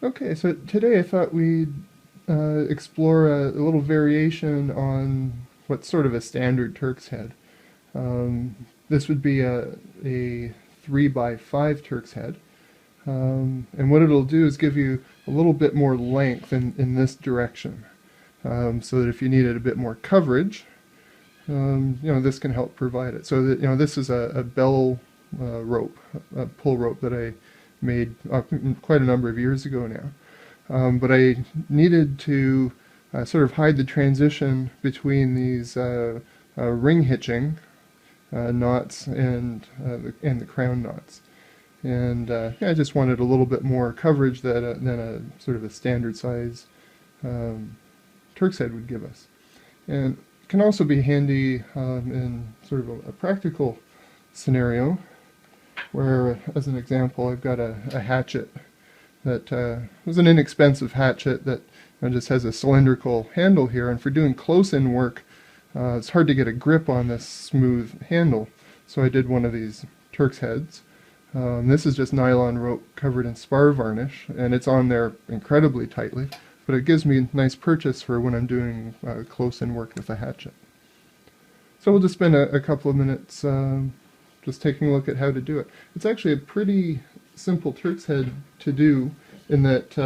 Okay, so today I thought we'd explore a little variation on what's sort of a standard Turk's head. Um, this would be a 3 by 5 Turk's head. And what it'll do is give you a little bit more length in this direction. So that if you needed a bit more coverage, this can help provide it. So that, this is a bell rope, a pull rope that I made quite a number of years ago now. But I needed to sort of hide the transition between these ring hitching knots and the crown knots. And yeah, I just wanted a little bit more coverage than a sort of a standard size Turk's head would give us. And it can also be handy in sort of a practical scenario where, as an example, I've got a hatchet that was an inexpensive hatchet that just has a cylindrical handle here, and for doing close-in work, it's hard to get a grip on this smooth handle. So I did one of these Turk's heads. This is just nylon rope covered in spar varnish, and it's on there incredibly tightly, but it gives me a nice purchase for when I'm doing close-in work with a hatchet. So we'll just spend a couple of minutes just taking a look at how to do it. It's actually a pretty simple Turk's head to do in that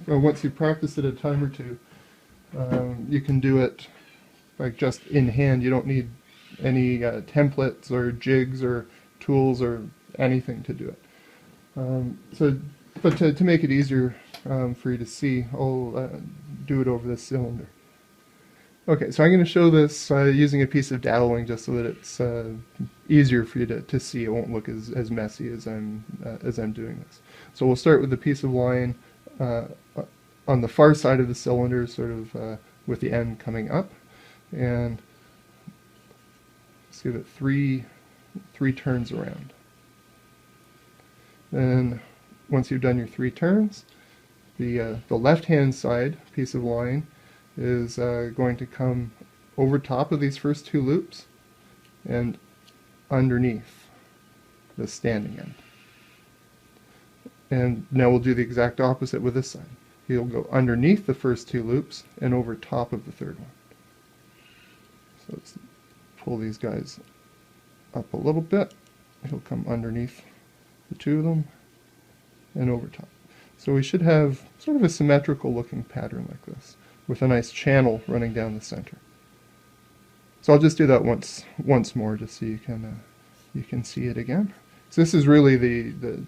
once you practice it a time or two, you can do it like just in hand. You don't need any templates or jigs or tools or anything to do it. But to make it easier for you to see, I'll do it over this cylinder. Okay, so I'm going to show this using a piece of dowelling just so that it's easier for you to see. It won't look as messy as I'm doing this. So we'll start with a piece of line on the far side of the cylinder, sort of with the end coming up, and let's give it three turns around. Then once you've done your 3 turns, the left-hand side piece of line is going to come over top of these first 2 loops and underneath the standing end. And now we'll do the exact opposite with this side. He'll go underneath the first 2 loops and over top of the 3rd one. So let's pull these guys up a little bit. He'll come underneath the 2 of them and over top. So we should have sort of a symmetrical looking pattern like this, with a nice channel running down the center. So I'll just do that once more, just so you can see it again. So this is really the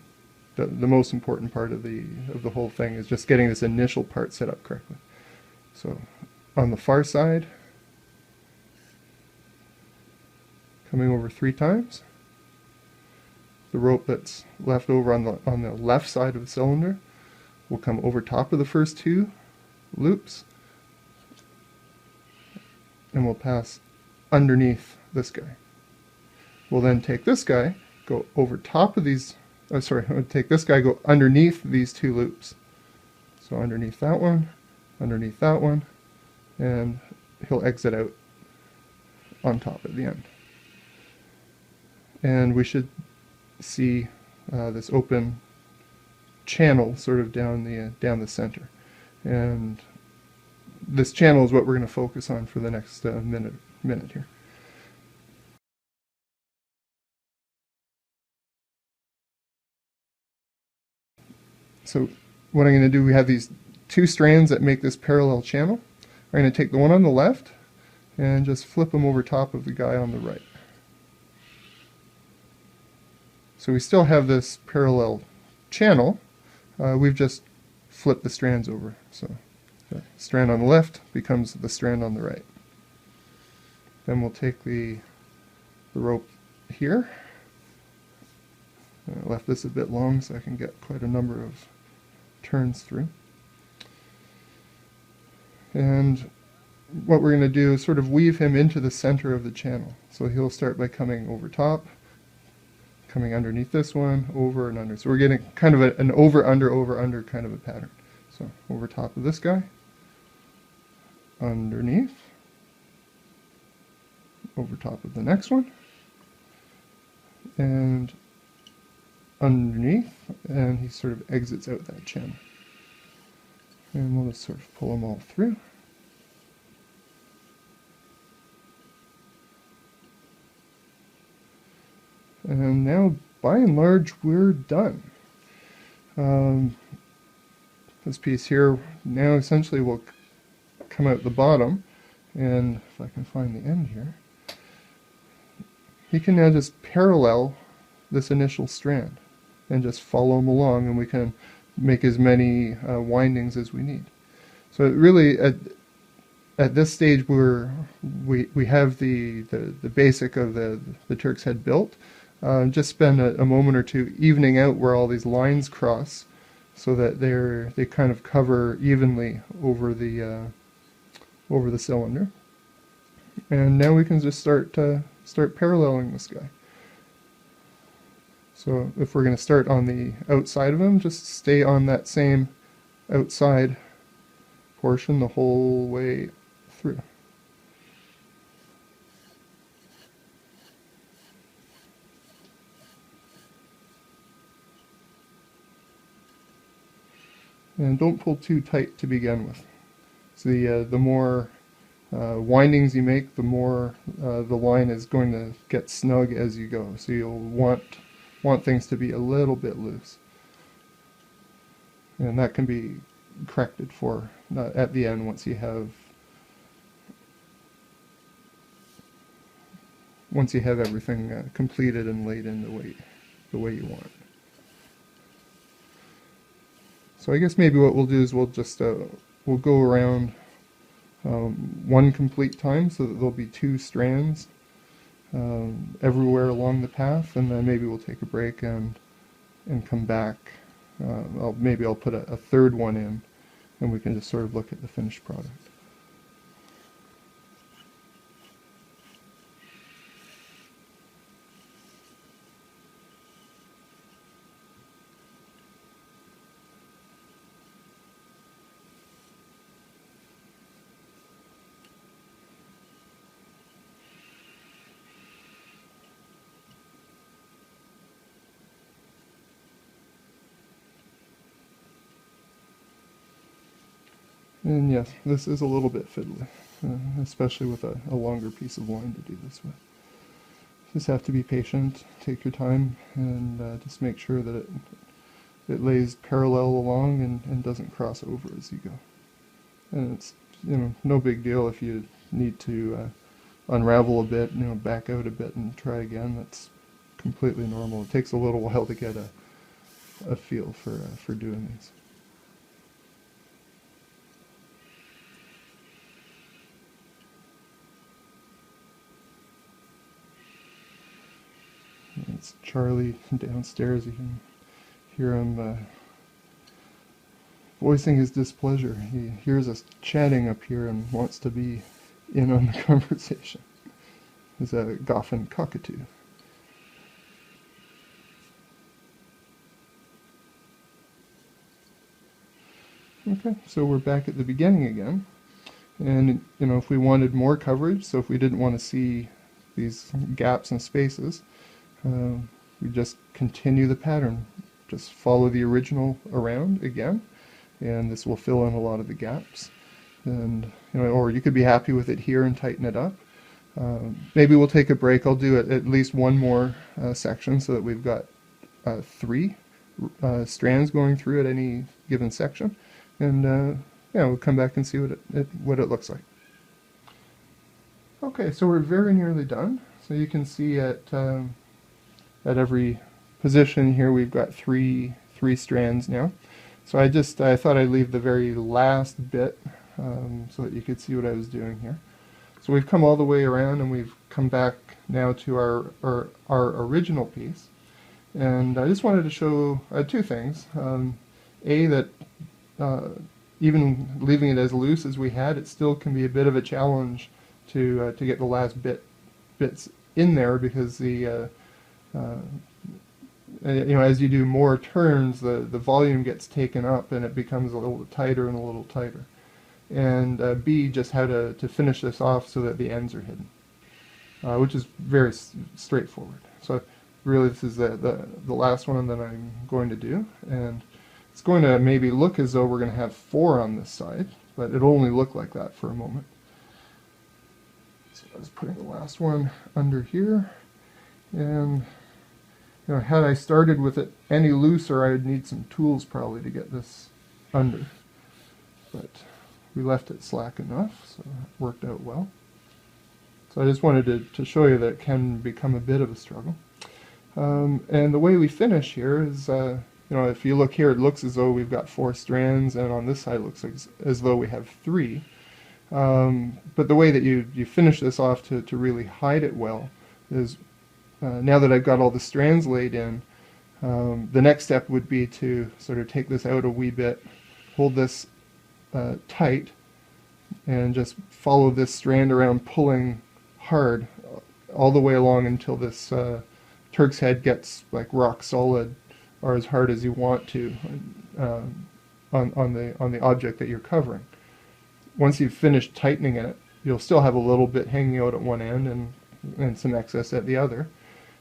most important part of the whole thing, is just getting this initial part set up correctly. So on the far side, coming over 3 times. The rope that's left over on the left side of the cylinder will come over top of the first 2 loops, and we'll pass underneath this guy. We'll then take this guy, go over top of these, we'll take this guy, go underneath these 2 loops. So underneath that one, and he'll exit out on top at the end. And we should see this open channel sort of down the center. And this channel is what we're going to focus on for the next minute here. So what I'm going to do, we have these 2 strands that make this parallel channel. I'm going to take the one on the left and just flip them over top of the guy on the right. So we still have this parallel channel. We've just flipped the strands over. So the strand on the left becomes the strand on the right. Then we'll take the rope here. I left this a bit long so I can get quite a number of turns through. And what we're going to do is sort of weave him into the center of the channel. So he'll start by coming over top, coming underneath this one, over and under. So we're getting kind of an over, under kind of a pattern. So over top of this guy, underneath, over top of the next one, and underneath, and he sort of exits out that channel. And we'll just sort of pull them all through. And now, by and large, we're done. This piece here now essentially will come out the bottom, and if I can find the end here, you can now just parallel this initial strand and just follow them along, and we can make as many windings as we need. So it really, at this stage, we have the basic of the Turk's head built. Just spend a moment or two evening out where all these lines cross, so that they kind of cover evenly over the cylinder. And now we can just start paralleling this guy. So if we're going to start on the outside of him, just stay on that same outside portion the whole way through. And don't pull too tight to begin with. So the more windings you make, the more the line is going to get snug as you go. So you'll want things to be a little bit loose. And that can be corrected for at the end once you have everything completed and laid in the way you want. So I guess maybe what we'll do is we'll just we'll go around one complete time, so that there'll be 2 strands everywhere along the path, and then maybe we'll take a break and come back. Maybe I'll put a third one in, and we can just sort of look at the finished product. And yes, this is a little bit fiddly, especially with a longer piece of line to do this with. Just have to be patient, take your time, and just make sure that it lays parallel along and doesn't cross over as you go. And it's, no big deal if you need to unravel a bit, back out a bit and try again. That's completely normal. It takes a little while to get a feel for doing these. It's Charlie downstairs. You can hear him voicing his displeasure. He hears us chatting up here and wants to be in on the conversation. He's a Goffin cockatoo. Okay, so we're back at the beginning again. And, if we wanted more coverage, so if we didn't want to see these gaps and spaces, we just continue the pattern. Just follow the original around again, and this will fill in a lot of the gaps. And or you could be happy with it here and tighten it up. Maybe we'll take a break. I'll do at least one more section so that we've got 3 strands going through at any given section, and we'll come back and see what it looks like. Okay, so we're very nearly done. So you can see at every position here we've got three strands now. So I thought I'd leave the very last bit so that you could see what I was doing here. So we've come all the way around, and we've come back now to our original piece. And I just wanted to show 2 things. That even leaving it as loose as we had, it still can be a bit of a challenge to get the last bits in there, because the as you do more turns, the volume gets taken up and it becomes a little tighter and a little tighter. And B, just how to finish this off so that the ends are hidden, which is very straightforward. So really this is the last one that I'm going to do, and It's going to maybe look as though we're going to have 4 on this side, but it'll only look like that for a moment. So I was putting the last one under here, and had I started with it any looser, I would need some tools probably to get this under. But we left it slack enough, so it worked out well. So I just wanted to show you that it can become a bit of a struggle. And the way we finish here is, if you look here, it looks as though we've got 4 strands, and on this side it looks as though we have 3. But the way that you finish this off to really hide it well is, now that I've got all the strands laid in, the next step would be to sort of take this out a wee bit, hold this tight, and just follow this strand around, pulling hard all the way along until this Turk's head gets like rock solid, or as hard as you want to, on the object that you're covering. Once you've finished tightening it, you'll still have a little bit hanging out at one end and some excess at the other.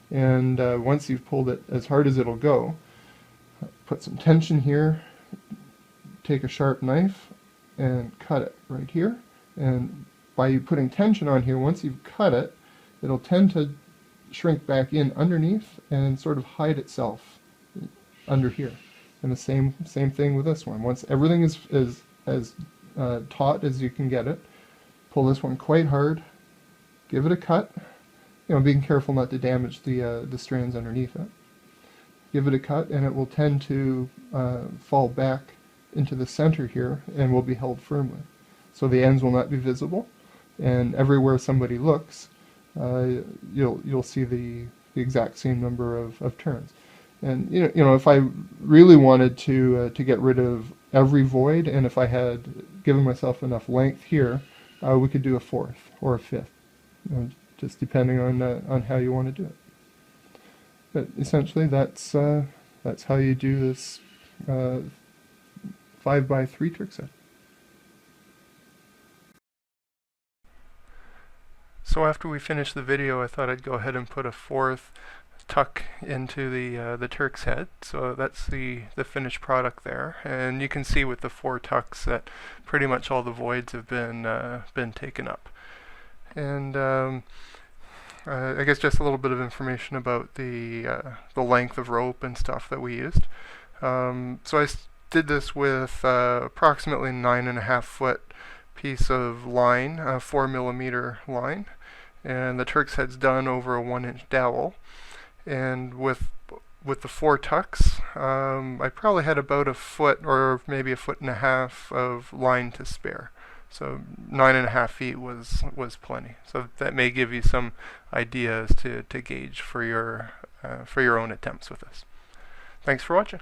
And once you've pulled it as hard as it'll go, put some tension here, take a sharp knife and cut it right here. And by you putting tension on here, once you've cut it, it'll tend to shrink back in underneath and sort of hide itself under here. And the same thing with this one. Once everything is as taut as you can get it, pull this one quite hard, give it a cut, being careful not to damage the strands underneath it. Give it a cut, and it will tend to fall back into the center here and will be held firmly. So the ends will not be visible, and everywhere somebody looks, you'll see the exact same number of turns. And if I really wanted to get rid of every void, and if I had given myself enough length here, we could do a 4th or a 5th, just depending on how you want to do it. But essentially, that's how you do this 5x3 Turk set. So after we finished the video, I thought I'd go ahead and put a 4th tuck into the Turk's head. So that's the finished product there, and you can see with the 4 tucks that pretty much all the voids have been taken up. And I guess just a little bit of information about the length of rope and stuff that we used. So I did this with approximately 9.5 foot piece of line, 4mm line, and the Turk's head's done over a 1-inch dowel. And with the 4 tucks, I probably had about a foot or maybe a 1.5 feet of line to spare. So 9.5 feet was plenty. So that may give you some ideas to gauge for your own attempts with this. Thanks for watching.